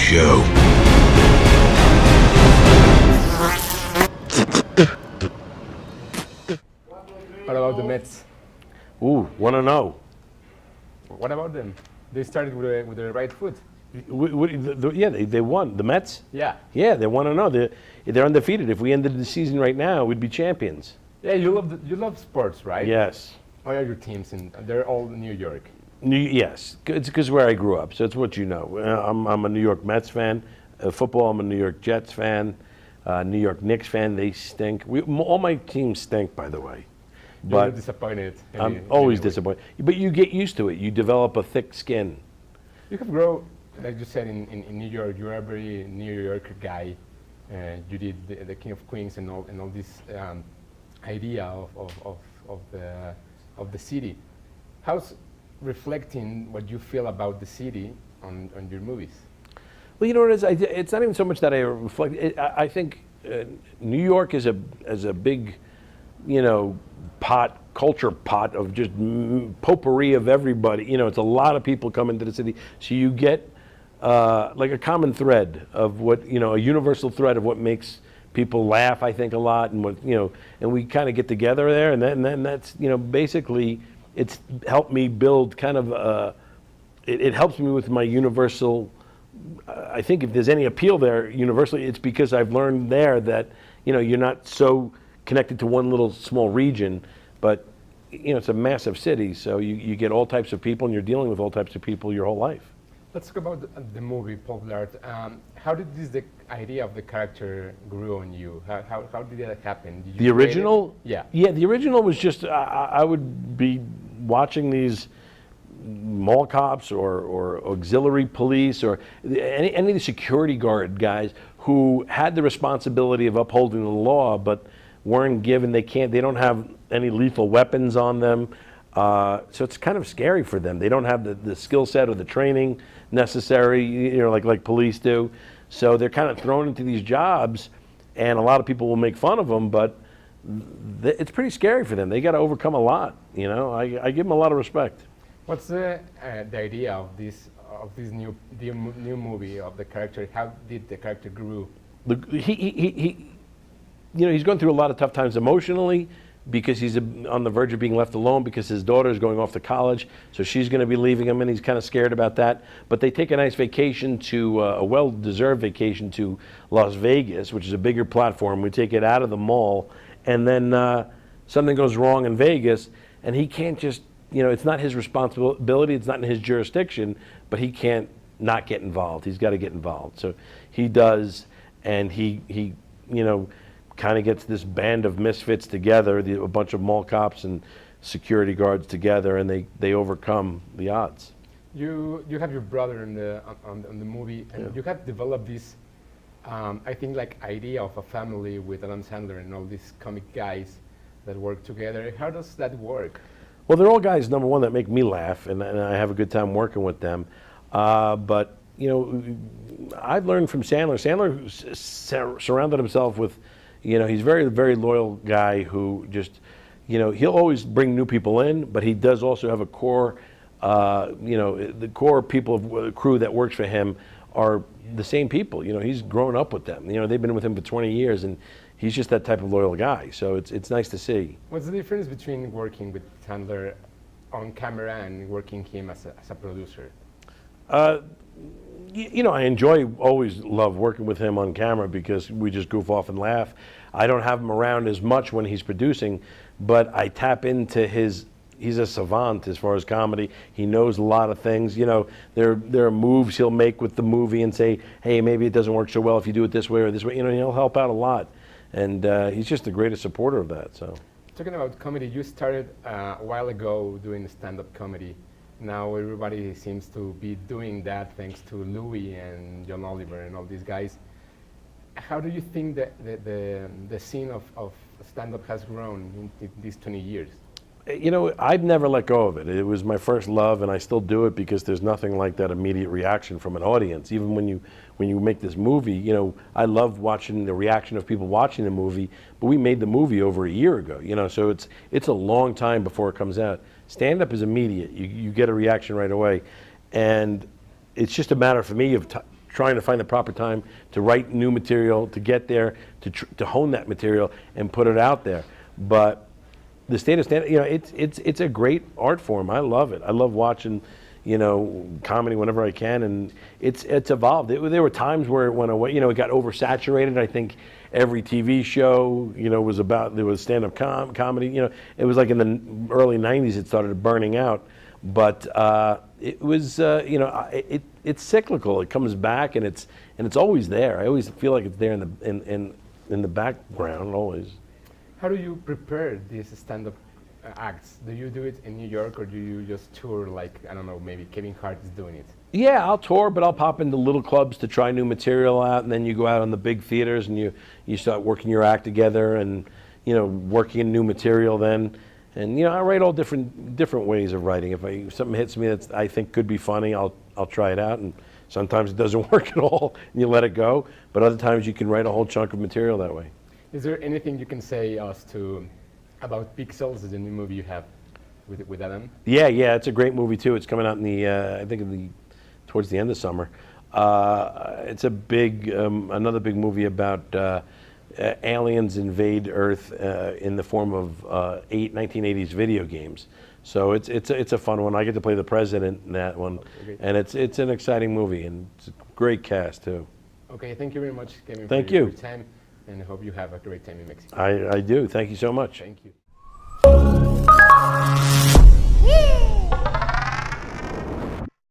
show. What about the Mets? Ooh, 1-0. What about them? They started with the right foot. Yeah, they won. The Mets? Yeah. Yeah, they 1-0. They're undefeated. If we ended the season right now, we'd be champions. Yeah, you love sports, right? Yes. What are your teams? They're all New York. Yes, it's because where I grew up, so it's what you know. I'm a New York Mets fan. Football, I'm a New York Jets fan. New York Knicks fan. They stink. All my teams stink, by the way. You're disappointed. I'm always disappointed. But you get used to it. You develop a thick skin. You have grown, like you said, in New York. You're a very New Yorker guy. You did the King of Queens and all this idea of the city. How's reflecting what you feel about the city on your movies? Well, you know what it is? It's not even so much that I reflect. I think New York is a big, culture pot of just potpourri of everybody. It's a lot of people come into the city, so you get like a common thread of what a universal thread of what makes people laugh. I think a lot, and and we kind of get together there, and then that's basically it's helped me build kind of it helps me with my universal. I think if there's any appeal there universally, it's because I've learned there that you're not so connected to one little small region, but it's a massive city, so you get all types of people, and you're dealing with all types of people your whole life. Let's talk about the movie Popular Art. How did the idea of the character grew on you? How did that happen? Did you The original? Yeah. Yeah, the original was just I would be watching these mall cops or auxiliary police or any of the security guard guys who had the responsibility of upholding the law, but weren't given. They don't have any lethal weapons on them. So it's kind of scary for them. They don't have the skill set or the training necessary, like police do. So they're kind of thrown into these jobs, and a lot of people will make fun of them, but it's pretty scary for them. They got to overcome a lot. I give them a lot of respect. What's the idea of this new movie of the character? How did the character grow? He's going through a lot of tough times emotionally, because he's on the verge of being left alone because his daughter is going off to college, so she's going to be leaving him, and he's kind of scared about that. But they take a nice vacation a well-deserved vacation to Las Vegas, which is a bigger platform. We take it out of the mall, and then something goes wrong in Vegas, and he can't just, it's not his responsibility, it's not in his jurisdiction, but he can't not get involved. He's got to get involved. So he does, and he kind of gets this band of misfits together, a bunch of mall cops and security guards together, and they overcome the odds. You have your brother in on the movie, and you have developed this, I think, like idea of a family with Adam Sandler and all these comic guys that work together. How does that work? Well, they're all guys, number one, that make me laugh, and I have a good time working with them. But I've learned from Sandler. Sandler surrounded himself with, he's a very, very loyal guy who just, he'll always bring new people in, but he does also have a core, the core people of crew that works for him are the same people. He's grown up with them. They've been with him for 20 years, and he's just that type of loyal guy. So it's nice to see. What's the difference between working with Sandler on camera and working him as a producer? I always love working with him on camera because we just goof off and laugh. I don't have him around as much when he's producing, but I tap into he's a savant as far as comedy. He knows a lot of things. There are moves he'll make with the movie and say, hey, maybe it doesn't work so well if you do it this way or this way. He'll help out a lot. And he's just the greatest supporter of that. So, talking about comedy, you started a while ago doing stand-up comedy. Now everybody seems to be doing that thanks to Louis and John Oliver and all these guys. How do you think that the scene of stand-up has grown in these 20 years? I've never let go of it. It was my first love, and I still do it because there's nothing like that immediate reaction from an audience. Even when you make this movie, I love watching the reaction of people watching the movie, but we made the movie over a year ago, so it's a long time before it comes out. Stand-up is immediate. You get a reaction right away, and it's just a matter for me of trying to find the proper time to write new material, to get there, to hone that material and put it out there. But the state of stand, it's a great art form. I love it. I love watching, comedy whenever I can, and it's evolved. There were times where it went away. It got oversaturated. I think every TV show, there was stand-up comedy. It was like in the early '90s it started burning out, but it was, it's cyclical. It comes back, and it's always there. I always feel like it's there in the background always. How do you prepare these stand-up acts? Do you do it in New York, or do you just tour like, I don't know, maybe Kevin Hart is doing it? Yeah, I'll tour, but I'll pop into little clubs to try new material out, and then you go out on the big theaters and you start working your act together and, working in new material then. And, I write all different ways of writing. If something hits me that I think could be funny, I'll try it out, and sometimes it doesn't work at all and you let it go, but other times you can write a whole chunk of material that way. Is there anything you can say about Pixels, the new movie you have with Adam? Yeah, it's a great movie too. It's coming out I think towards the end of summer. It's a big, another big movie about aliens invade Earth in the form of 1980s video games. So it's a fun one. I get to play the president in that one, and it's an exciting movie, and it's a great cast too. Okay, thank you very much, Kevin. Thank for you. your time, and I hope you have a great time in Mexico. I do. Thank you so much. Thank you.